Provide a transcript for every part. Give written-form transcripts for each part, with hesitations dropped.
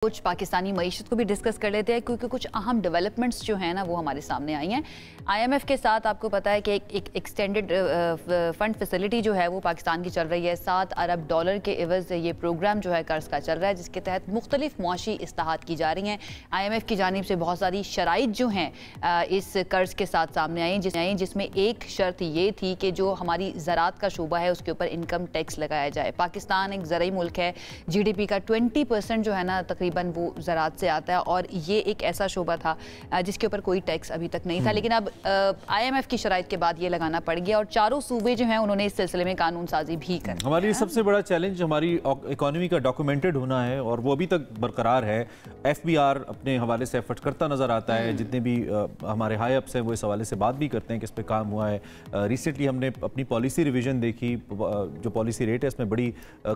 कुछ पाकिस्तानी मईशत को भी डिस्कस कर लेते हैं क्योंकि कुछ अहम डेवलपमेंट्स जो हैं ना वो हमारे सामने आई हैं। आईएमएफ के साथ आपको पता है कि एक एक्सटेंडेड फंड फैसिलिटी जो है वो पाकिस्तान की चल रही है। 7 अरब डॉलर के एवज़ ये प्रोग्राम जो है कर्ज का चल रहा है, जिसके तहत मुख्तलिफ मुआशी इस्लाहात की जा रही हैं। आईएमएफ की जानिब से बहुत सारी शराइत जो हैं इस कर्ज के साथ सामने आई, जिसमें एक शर्त ये थी कि जो हमारी ज़राअत का शोबा है उसके ऊपर इनकम टैक्स लगाया जाए। पाकिस्तान एक ज़रई मुल्क है, GDP का 20% जो है ना तकरीबन वो ज़राअत से आता है, और ये एक ऐसा शोबा था जिसके ऊपर कोई टैक्स अभी तक नहीं था। लेकिन अब आईएमएफ की शराइत के बाद ये लगाना पड़ गया और चारों सूबे जो हैं उन्होंने इस सिलसिले में कानून साजी भी कर। हमारे लिए सबसे बड़ा चैलेंज हमारी इकोनॉमी का डॉक्यूमेंटेड होना है और वो अभी तक बरकरार है। FBR अपने हवाले से एफर्ट करता नजर आता है। जितने भी हमारे हाई अप्स हैं वो इस हवाले से बात भी करते हैं कि इस पर काम हुआ है। रिसेंटली हमने अपनी पॉलिसी रिवीजन देखी, जो पॉलिसी रेट है इसमें बड़ी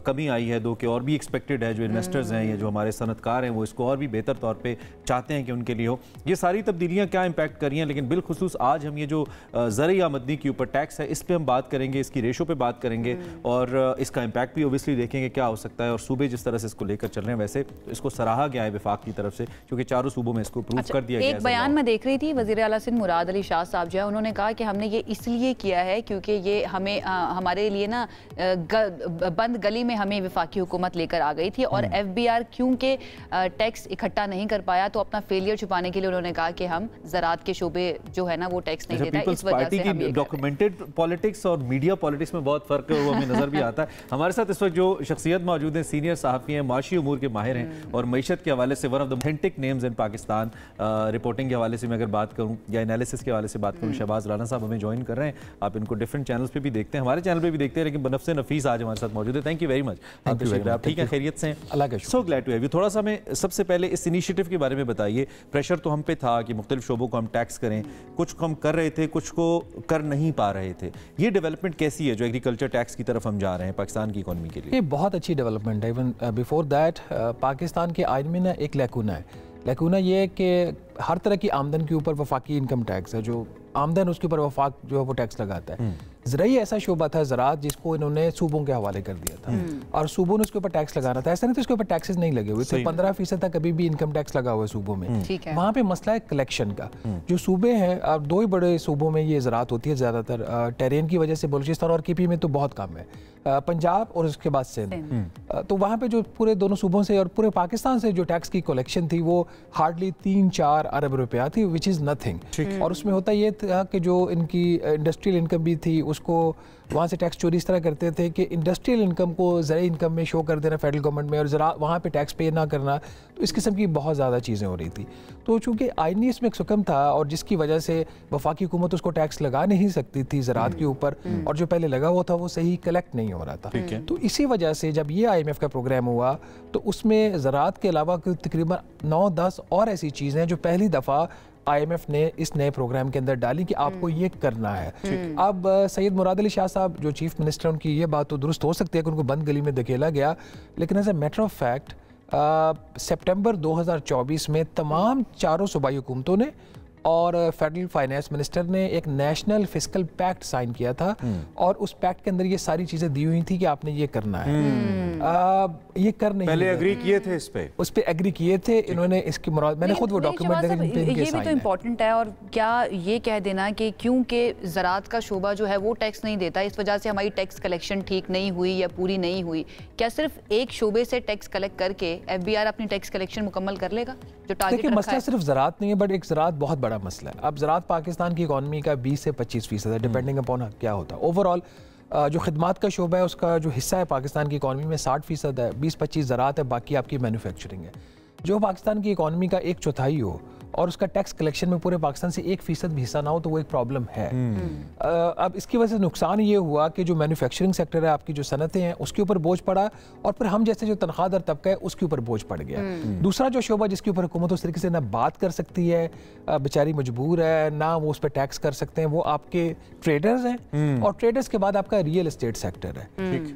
कमी आई है, दो कि और भी एक्सपेक्टेड है। जो इन्वेस्टर्स हैं या जो हमारे सनतकार हैं वो इसको और भी बेहतर तौर पे चाहते हैं कि उनके लिए हो। ये सारी तब्दीलियां क्या इम्पैक्ट कर रही हैं, लेकिन बिलखुसूस आज हम ये जो ज़रई आमदनी के ऊपर टैक्स है इस पर हम बात करेंगे, इसकी रेशो पे बात करेंगे और इसका इम्पैक्ट भी ओबियसली देखेंगे क्या हो सकता है। और सूबे जिस तरह से इसको लेकर चल रहे हैं, वैसे इसको सराहा गया है वफाक की तरफ से, क्योंकि चारों सूबों में इसको प्रूव कर दिया गया है। एक बयान में देख रही थी वज़ीर आला सिंध मुराद अली शाह साहब जो है, उन्होंने कहा कि हमने ये इसलिए किया है क्योंकि ये हमें हमारे लिए ना बंद गली में हमें वफाकी हुकूमत लेकर आ गई थी और FBR क्योंकि टैक्स इकट्ठा नहीं कर पाया तो अपना फेलियर छुपाने के लिए उन्होंने कहा कि हम ज़राअत के शोबे जो है ना वो टैक्स नहीं देता। इस वजह से हम डॉक्यूमेंटेड पॉलिटिक्स और मीडिया पॉलिटिक्स में बहुत फर्क है, वो हमें नजर भी आता है। हमारे साथ इस वक्त जो शख्सियत मौजूद है, सीनियर सहाफ़ी हैं, माशी उमूर के माहिर हैं और मईशत के हवाले से one of the authentic names in Pakistan. Reporting के हवाले से मैं अगर बात करूँ या एनालिसिस के हवाले से बात करूँ, शहबाज राना साहब हमें ज्वाइन कर रहे हैं। आप इनको डिफरेंट चैनल्स पे भी देखते हैं, हमारे चैनल पे भी देखते हैं, लेकिन बनफ़से नफीस आज हमारे साथ मौजूद है। Thank you very much. आप ठीक है, खैरियत से हैं? So glad to have you. थोड़ा सा हमें सबसे पहले इस इनिशिएटिव के बारे में बताइए। प्रेशर तो हम पे था कि मुख्तलिफ शोबों को हम टैक्स करें, कुछ हम कर रहे थे, कुछ को कर नहीं पा रहे थे। ये डेवलपमेंट कैसी है जो एग्रीकल्चर टैक्स की तरफ हम जा रहे हैं पाकिस्तान की इकोनॉमी के लिए? ये बहुत अच्छी डेवलपमेंट है। इवन बिफोर दैट पाकिस्तान के आइन में ना एक लैकूना है। लैकूना ये है कि हर तरह की आमदन के ऊपर वफाकी इनकम टैक्स है, जो आमदन उसके ऊपर वफाक जो है वो टैक्स लगाता है। ज़राई ऐसा शोबा था ज़राअत जिसको इन्होंने सूबों के हवाले कर दिया था और सूबों ने उसके ऊपर टैक्स लगाना था। ऐसा नहीं तो उसके ऊपर टैक्सेस नहीं लगे हुए थे, 15% तक कभी भी इनकम टैक्स लगा हुआ है सूबों में। वहाँ पे मसला है कलेक्शन का। जो सूबे हैं, अब दो ही बड़े सूबों में ये ज़राअत होती है ज़्यादातर, टेरेन की वजह से बलूचिस्तान और KP में तो बहुत कम है, पंजाब और उसके बाद सिंध। तो वहाँ पे जो पूरे दोनों सूबों से और पूरे पाकिस्तान से जो टैक्स की कलेक्शन थी वो हार्डली 3-4 अरब रुपया थी, विच इज़ नथिंग। और उसमें होता ये था कि जो इनकी इंडस्ट्रियल इनकम भी थी उसको वहाँ से टैक्स चोरी इस तरह करते थे कि इंडस्ट्रियल इनकम को ज़राई इनकम में शो कर देना फेडरल गवर्नमेंट में, और ज़रा वहाँ पे टैक्स पे ना करना। तो इस किस्म की बहुत ज़्यादा चीज़ें हो रही थी। तो चूँकि आईनी इसमें एक हुक्म था और जिसकी वजह से वफाकी हुकूमत उसको टैक्स लगा नहीं सकती थी ज़राअत के ऊपर, और जो पहले लगा हुआ था वो सही कलेक्ट नहीं हो रहा था। तो इसी वजह से जब ये IMF का प्रोग्राम हुआ तो उसमें ज़राअत के अलावा तकरीबन 9-10 और ऐसी चीज़ें हैं जो पहली दफ़ा IMF ने इस नए प्रोग्राम के अंदर डाली कि आपको ये करना है। अब सैयद मुराद अली शाह साहब जो चीफ मिनिस्टर, उनकी ये बात तो दुरुस्त हो सकती है कि उनको बंद गली में धकेला गया, लेकिन as a matter of fact सितंबर 2024 में तमाम चारों सूबाई हुकूमतों ने और फेडरल फाइनेंस मिनिस्टर ने एक नेशनल फिस्कल पैक्ट साइन किया था और उस पैक्ट के अंदर ये सारी चीज़ें दी हुई थी कि आपने ये करना है। ये कर नहीं, पहले एग्री किए थे, उस पे एग्री किए थे इन्होंने। इसकी मुराद मैंने खुद वो डॉक्यूमेंट देखा, ये भी तो इम्पोर्टेंट है। और क्या ये कह देना कि क्योंकि ज़राअत का शोबा जो है वो टैक्स नहीं देता, इस वजह से हमारी टैक्स कलेक्शन ठीक नहीं हुई या पूरी नहीं हुई, क्या सिर्फ एक शोबे से टैक्स कलेक्ट करके FBR अपनी टैक्स कलेक्शन मुकम्मल कर लेगा जो टारगेट रखा मसला सिर्फ ज़राअत नहीं है, बट एक ज़राअत बहुत बड़ा मसला है। अब ज़राअत पाकिस्तान की इकॉनमी का 20 से 25% है, डिपेंडिंग अपॉन क्या होता है। ओवरऑल जो खिदमात का शोबा है उसका जो हिस्सा है पाकिस्तान की इकॉनमी में 60% है, 20-25 ज़राअत है, बाकी आपकी मैन्युफैक्चरिंग है। जो पाकिस्तान की इकॉनमी का 1/4 हो और उसका टैक्स कलेक्शन में पूरे पाकिस्तान से 1% भी हिस्सा ना हो तो वो एक प्रॉब्लम है। अब इसकी वजह से नुकसान ये हुआ कि जो मैन्युफैक्चरिंग सेक्टर है, आपकी जो सनतें हैं उसके ऊपर बोझ पड़ा, और फिर हम जैसे जो तनख्वाहदार तबका है उसके ऊपर बोझ पड़ गया। दूसरा जो शोबा जिसके ऊपर हुकूमत उस तरीके से ना बात कर सकती है, बेचारी मजबूर है, ना वो उस पर टैक्स कर सकते हैं, वो आपके ट्रेडर्स हैं। और ट्रेडर्स के बाद आपका रियल एस्टेट सेक्टर है।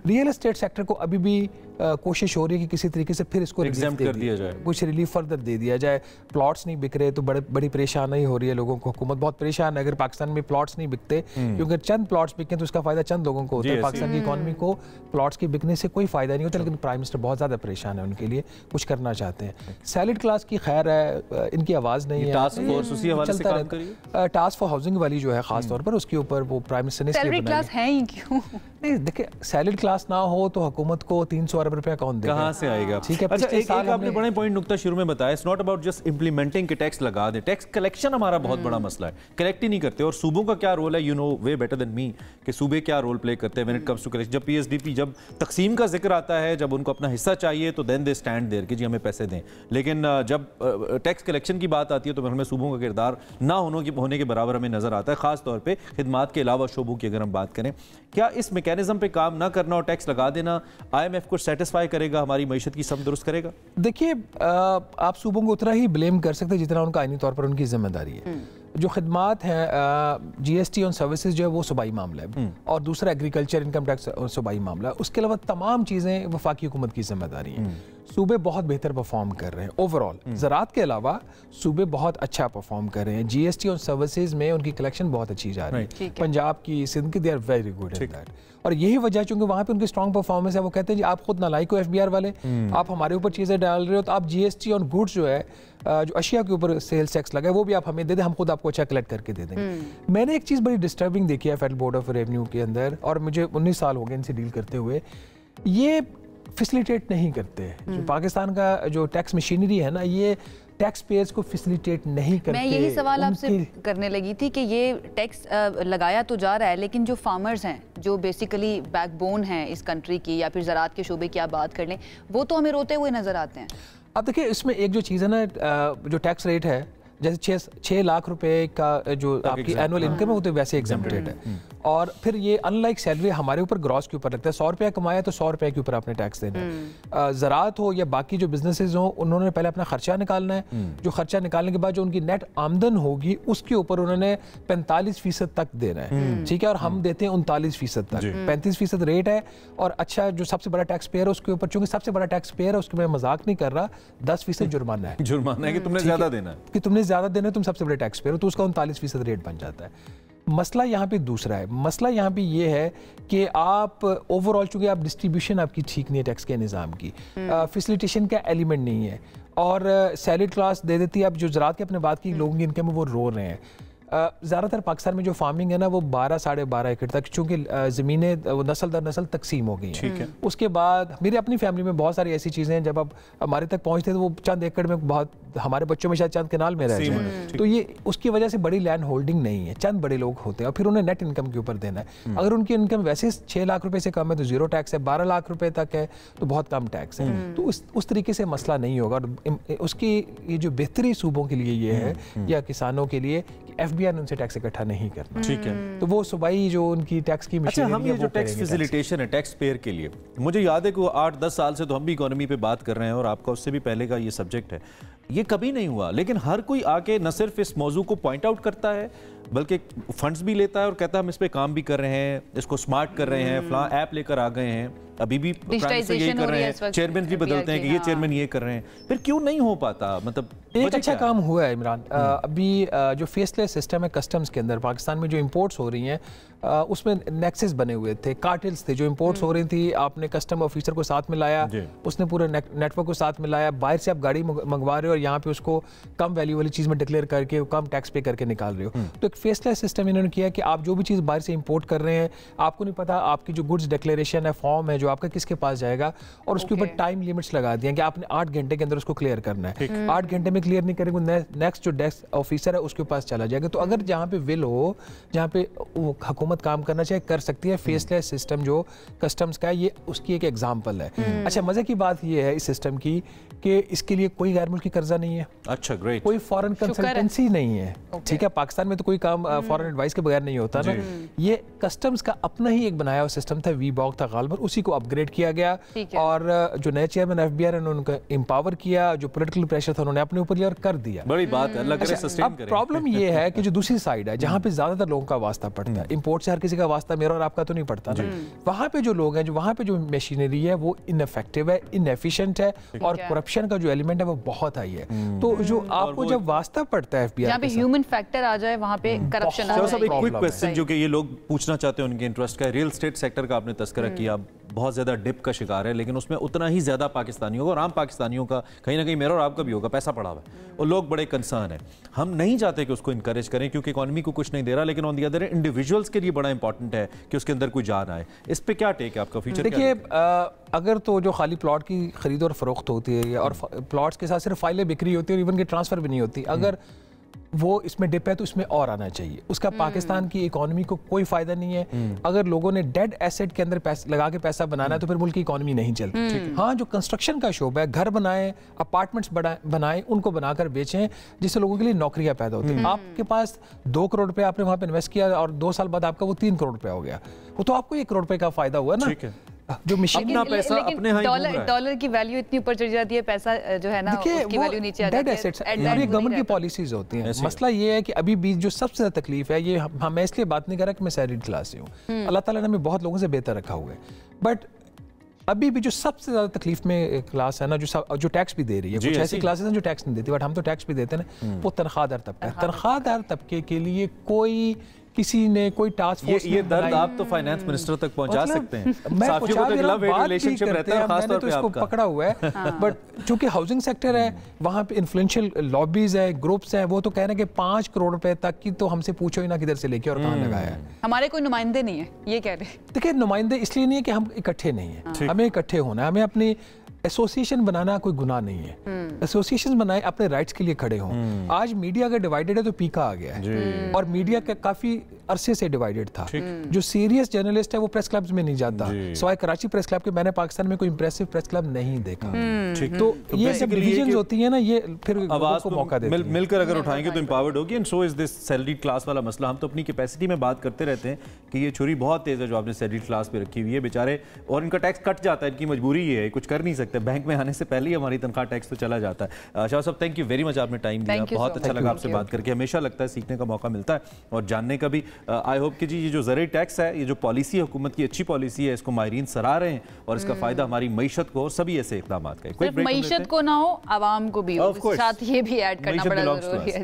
रियल एस्टेट सेक्टर को अभी भी कोशिश हो रही है कि किसी तरीके से फिर इसको एग्जाम्प्ट कर दिया जाए, कुछ रिलीफ फर्दर दे दिया जाए। प्लॉट्स नहीं बिक रहे तो बड़ी परेशानी हो रही है लोगों को, हुकूमत बहुत परेशान है अगर पाकिस्तान में प्लॉट्स नहीं बिकते, क्योंकि चंद प्लॉट्स बिके तो उसका फायदा चंद लोगों को होता है। पाकिस्तान की इकॉनमी को प्लॉट्स के बिकने से कोई फायदा नहीं होता, लेकिन प्राइम मिनिस्टर बहुत ज़्यादा परेशान है, उनके लिए कुछ करना चाहते हैं। सैलिड क्लास की खैर है, इनकी आवाज़ नहीं है। टास्क फोर्स उसी हवाले से काम करिए, टास्क फॉर हाउसिंग वाली जो है खास तौर पर, उसके ऊपर वो प्राइम मिनिस्टर ने सैलरी क्लास है ही क्यों? नहीं देखिए, सैलिड क्लास ना हो तो हुकूमत को 300 अरब रुपया कौन देगा, कहाँ से आएगा? ठीक है। अच्छा, एक आपने बड़े पॉइंट नुक्ता शुरू में बताया, it's not about just implementing के टैक्स लगा दे, टैक्स कलेक्शन हमारा बहुत बड़ा मसला है, कलेक्ट ही नहीं करते। और सूबों का क्या रोल है, you know way better than me, कि सूबे क्या रोल प्ले करते हैं when it comes to collection. जब पीएसडीपी, जब तकसीम का जिक्र आता है, जब उनको अपना हिस्सा चाहिए तो देन दे स्टैंड देयर कि जी हमें पैसे दें, लेकिन जब टैक्स कलेक्शन की बात आती है तो हमें सूबों का किरदार ना होने के बराबर हमें नजर आता है, खास तौर पे खिदमात के अलावा शोबों की अगर हम बात करें। क्या इस मैकेनिज्म पे काम ना करना और टैक्स लगा देना IMF को सेटिस्फाई करेगा, हमारी मईशत की सम दुरुस्त करेगा? देखिए, आप सूबों को उतना ही ब्लेम कर सकते हैं जितना उनका आईनी तौर पर उनकी जिम्मेदारी है। जो खिदमात हैं, GST ऑन सर्विसेज जो है वो सूबाई मामला है, और दूसरा एग्रीकल्चर इनकम टैक्स सूबाई मामला है। उसके अलावा तमाम चीज़ें वफाकी हुकूमत की जिम्मेदारी हैं। सूबे बहुत बेहतर परफॉर्म कर रहे हैं ओवरऑल, ज़राअत के अलावा सूबे बहुत अच्छा परफॉर्म कर रहे हैं। GST ऑन सर्विसेज में उनकी कलेक्शन बहुत अच्छी जा रही है, पंजाब की, सिंध की, they are very good in that. और यही वजह, चूंकि वहाँ पे उनकी स्ट्रॉन्ग परफॉर्मेंस है, वो कहते हैं जी आप खुद नालायक हो FBR वाले, आप हमारे ऊपर चीज़ें डाल रहे हो, तो आप GST ऑन गुड्स जो है, जो अशिया के ऊपर सेल्स टैक्स लगा है, वो भी आप हमें दे दें, हम खुद आपको अच्छा कलेक्ट करके दे देंगे। मैंने एक चीज़ बड़ी डिस्टर्बिंग देखी है फेडरल बोर्ड ऑफ रेवेन्यू के अंदर, और मुझे 19 साल हो गए इनसे डील करते हुए, ये फैसिलिटेट नहीं करते। जो पाकिस्तान का जो टैक्स मशीनरी है ना, ये टैक्स पेयर्स को फैसिलिटेट नहीं करते। मैं यही सवाल आपसे करने लगी थी कि ये टैक्स लगाया तो जा रहा है, लेकिन जो फार्मर्स हैं, जो बेसिकली बैकबोन हैं इस कंट्री की, या फिर ज़राअत के शोबे की आप बात कर लें, वो तो हमें रोते हुए नज़र आते हैं। अब देखिए, इसमें एक जो चीज़ है ना, जो टैक्स रेट है, जैसे 6 लाख रुपए का जो आपकी एनुअल इनकम है, वो तो वैसे एग्जेम्प्टेड है। और फिर ये अनलाइक सैलरी हमारे ऊपर ग्रॉस के ऊपर लगता है। 100 रुपया कमाया तो 100 रुपये के ऊपर आपने टैक्स देना है। ज़राअत हो या बाकी जो बिजनेसेस हो, उन्होंने पहले अपना खर्चा निकालना है। जो खर्चा निकालने के बाद जो उनकी नेट आमदन होगी, उसके ऊपर उन्होंने 45% तक देना है, ठीक है। और हम देते हैं 39% तक, 35% रेट है। और अच्छा, जो सबसे बड़ा टैक्स पेयर है उसके ऊपर, चूंकि सबसे बड़ा टैक्स पेयर है, उसके मैं मजाक नहीं कर रहा, 10% जुर्माना है। जुर्माना है कि तुमने ज्यादा देना है, कि तुमने ज्यादा देना है, तुम सबसे बड़े टैक्स पेयर हो, तो उसका 39% रेट बन जाता है। मसला यहाँ पे दूसरा है। मसला यहाँ पे ये है कि आप ओवरऑल, चूंकि आप डिस्ट्रीब्यूशन आपकी ठीक नहीं है टैक्स के निज़ाम की, फैसिलिटेशन का एलिमेंट नहीं है, और सैलरी क्लास दे देती है। अब जो ज़राअत की आपने बात की, लोगों की इनकम में वो रो रहे हैं। ज़्यादातर पाकिस्तान में जो फार्मिंग है ना, वो 12 साढ़े 12 एकड़ तक, चूँकि ज़मीनें नस्ल दर नस्ल तकसीम हो गई हैं। उसके बाद मेरी अपनी फैमिली में बहुत सारी ऐसी चीज़ें हैं, जब आप हमारे तक पहुँचते तो वो चंद एकड़ में, बहुत हमारे बच्चों में शायद चंद कनाल में रह जाए, तो ये उसकी वजह से बड़ी लैंड होल्डिंग नहीं है, चंद बड़े लोग होते हैं, और फिर उन्हें नेट इनकम के ऊपर देना है। अगर उनकी इनकम वैसे 6 लाख रुपए से कम है तो जीरो टैक्स है, 12 लाख रुपए तक है तो बहुत कम टैक्स है। तो उस तरीके से मसला नहीं होगा। और उसकी ये जो बेहतरी सूबों के लिए ये है, या किसानों के लिए, कि FBR ने उनसे टैक्स इकट्ठा नहीं करना, ठीक है। तो वो सूबाई जो उनकी टैक्स की अच्छा, हम ये जो टैक्स फैसिलिटेशन है टैक्स पेयर के लिए, मुझे याद है कि 8-10 साल से तो हम भी इकोनॉमी पे बात कर रहे हैं, और आपका उससे भी पहले का ये सब्जेक्ट है, ये कभी नहीं हुआ। लेकिन हर कोई आके न सिर्फ इस मौजू को पॉइंट आउट करता है, बल्कि फंड्स भी लेता है और कहता है हम इस पे काम भी कर रहे हैं, इसको स्मार्ट कर रहे हैं, फलां ऐप लेकर आ गए हैं, अभी भी यही कर रहे हैं, चेयरमैन भी बदलते हैं कि ये चेयरमैन ये कर रहे हैं, फिर क्यों नहीं हो पाता? मतलब एक अच्छा काम हुआ है इमरान, अभी जो फेसलेस सिस्टम है कस्टम्स के अंदर, पाकिस्तान में जो इंपोर्ट्स हो रही हैं, उसमें नेक्सेस बने हुए थे, कार्टेल्स थे, जो इंपोर्ट्स हो रही थी, आपने कस्टम ऑफिसर को साथ में लाया, उसने पूरे नेटवर्क को साथ में लाया, बाहर से आप गाड़ी मंगवा रहे हो और यहाँ पे उसको कम वैल्यू वाली चीज़ में डिक्लेयर करके कम टैक्स पे करके निकाल रहे हो। तो एक फेसलेस सिस्टम इन्होंने किया कि आप जो भी चीज़ बाहर से इंपोर्ट कर रहे हैं, आपको नहीं पता आपकी जो गुड्स डिक्लेरेशन है, फॉर्म है जो आपका, किसके पास जाएगा, और उसके ऊपर टाइम लिमिट्स लगा दिए कि आपने 8 घंटे के अंदर उसको क्लियर करना है। 8 घंटे में क्लियर नहीं करेंगे, नेक्स्ट जो डेस्क ऑफिसर है उसके पास चला जाएगा। तो अगर जहाँ पे विल हो, जहाँ पे हुकूमत काम करना चाहे, कर सकती है। फेसलेस सिस्टम जो कस्टम्स का है, ये उसकी एक एग्जांपल है। अच्छा, मजे की बात ये है इस सिस्टम की कि इसके लिए कोई गैर मुल्की कर्जा नहीं है। अच्छा, ग्रेट। कोई फॉरेन कंसल्टेंसी नहीं है। ठीक है, पाकिस्तान में तो कोई काम फॉरेन एडवाइस के बगैर नहीं होता ना। ये कस्टम्स का अपना ही एक बनाया हुआ सिस्टम था, वीबॉग था गालिबन, उसी को अपग्रेड किया गया और जो नए चेयरमैन एफबीआर ने उनको एम्पावर किया, जो पॉलिटिकल प्रेशर था उन्होंने अपने ऊपर लिया और कर दिया। बड़ी बात है, अल्लाह करे सस्टेन करे। प्रॉब्लम ये है कि जो दूसरी साइड है जहाँ पे ज्यादातर लोगों का वास्ता पड़ता है, इंपोर्ट से हर किसी का वास्ता मेरा और आपका तो नहीं पड़ता ना, वहाँ पे जो लोग हैं, जो वहाँ पे जो मशीनरी है वो इनएफेक्टिव है, इनएफिशिएंट है और करप्शन का जो एलिमेंट है वो बहुत हाई है। तो जो आपको जब वास्ता पड़ता है एफबीआर जहाँ पे ह्यूमन फैक्टर आ जाए वहाँ पे करप्शन आ जाए। एक क्विक क्वेश्चन जो कि ये लोग पूछना चाहते हैं उनके इंटरेस्ट का, रियल एस्टेट सेक्टर का आपने तस्करा किया, बहुत ज्यादा डिप का शिकार है, लेकिन उसमें उतना ही ज्यादा पाकिस्तानियों का और आम पाकिस्तानियों का कहीं ना कहीं मेरा और आपका भी होगा, पैसा पड़ा हुआ है और लोग बड़े कंसर्न है। हम नहीं चाहते कि उसको इनकरेज करें क्योंकि इकोनॉमी को कुछ नहीं दे रहा, लेकिन ऑन दी अदर इंडिविजुअल्स के लिए बड़ा इंपॉर्टेंट है कि उसके अंदर कोई जान आए। इस पे क्या टेक है आपका? फ्यूचर देखिए, अगर तो जो खाली प्लॉट की खरीद और फरोख्त होती है और प्लॉट्स के साथ सिर्फ फाइलें बिक्री होती है और इवन की ट्रांसफर भी नहीं होती, अगर वो इसमें डिप है तो इसमें और आना चाहिए। उसका पाकिस्तान की इकोनॉमी को कोई फायदा नहीं है। अगर लोगों ने डेड एसेट के अंदर पैसा लगा के पैसा बनाना है तो फिर मुल्क की इकोनॉमी नहीं चलती। हाँ, जो कंस्ट्रक्शन का शोबा है, घर बनाए, अपार्टमेंट्स बनाए, उनको बनाकर बेचें जिससे लोगों के लिए नौकरियां पैदा होती हैं। आपके पास 2 करोड़ रुपए आपने वहां पे इन्वेस्ट किया और 2 साल बाद आपका वो 3 करोड़ रुपया हो गया, वो तो आपको 1 करोड़ रुपए का फायदा हुआ ना। जो मशीन अपना पैसा अपने डॉलर की वैल्यू इतनी ऊपर चढ़ जाती है, पैसा जो है ना उसकी वैल्यू नीचे आ जाती है। ये गवर्नमेंट की पॉलिसीज होती हैं। मसला ये है कि अभी भी जो सबसे ज्यादा तकलीफ है, ये मैं इसलिए बात नहीं कर रहा कि मैं सैलरीड क्लास से हूँ, अल्लाह ताला ने हमें बहुत लोगों से बेहतर रखा हुआ है, बट अभी भी जो सबसे ज्यादा तकलीफ में क्लास है ना, जो टैक्स भी दे रही है, कुछ ऐसी क्लासेस हैं जो टैक्स नहीं देती, बट हम तो टैक्स भी देते हैं, वो तनख्वाहदार तबका है। तनख्वाहदार तबके के लिए कोई किसी ने कोई टास्क फोर्स ये दर्द आप तो फाइनेंस मिनिस्टर तक पहुंचा सकते हैं। मैं रिलेशनशिप रहता है, मैंने तो इसको पकड़ा हुआ है, बट चूंकि हाउसिंग सेक्टर है, वहाँ पे इन्फ्लुएंशियल लॉबीज है, ग्रुप्स हैं, वो तो कह रहे हैं कि 5 करोड़ रुपए तक की तो हमसे पूछो ही ना किधर से लेके और कहाँ लगाया है। हमारे कोई नुमाइंदे नहीं है, ये कह रहे हैं। देखिए, नुमाइंदे इसलिए नहीं है कि हम इकट्ठे नहीं है, हमें इकट्ठे होना है, हमें अपनी एसोसिएशन बनाना कोई गुनाह नहीं है। एसोसिएशन बनाए, अपने राइट्स के लिए खड़े हों। आज मीडिया अगर डिवाइडेड है तो पीका आ गया है और मीडिया का काफी अरसे से डिवाइडेड था। जो सीरियस जर्नलिस्ट है वो प्रेस क्लब्स में नहीं जाता, सवाए कराची प्रेस क्लब के मैंने पाकिस्तान में कोई इंप्रेसिव प्रेस क्लब नहीं देखा। तो ये सब डिवीजंस होती है ना, ये फिर आवाज को मौका देती है। मिलकर अगर उठाएंगे तो एम्पावर्ड होगी। And so is this salaried class वाला मसला। हम तो अपनी कैपेसिटी में बात करते रहते हैं कि ये छुरी बहुत तेज है जो आपने सैलरीड क्लास पे रखी हुई है बेचारे, और इनका टैक्स कट जाता है, इनकी मजबूरी ये है, कुछ कर नहीं सकते। बैंक में आने से पहले ही हमारी तनख्वाह टैक्स तो चला जाता है। शाह साहब, थैंक यू वेरी मच, आपने टाइम दिया, बहुत अच्छा लगा आपसे बात करके। हमेशा लगता है सीखने का मौका मिलता है और जानने का भी। आई होप कि जी ये जो ज़राई टैक्स है, ये जो पॉलिसी है हुकूमत की, अच्छी पॉलिसी है, इसको माहिरीन सराह रहे हैं और इसका फायदा हमारी मईशत को और सभी ऐसे इकदाम का है। सिर्फ मईशत को ना हो, आवाम को भी हो, साथ ये भी ऐड करना बड़ा जरूरी है।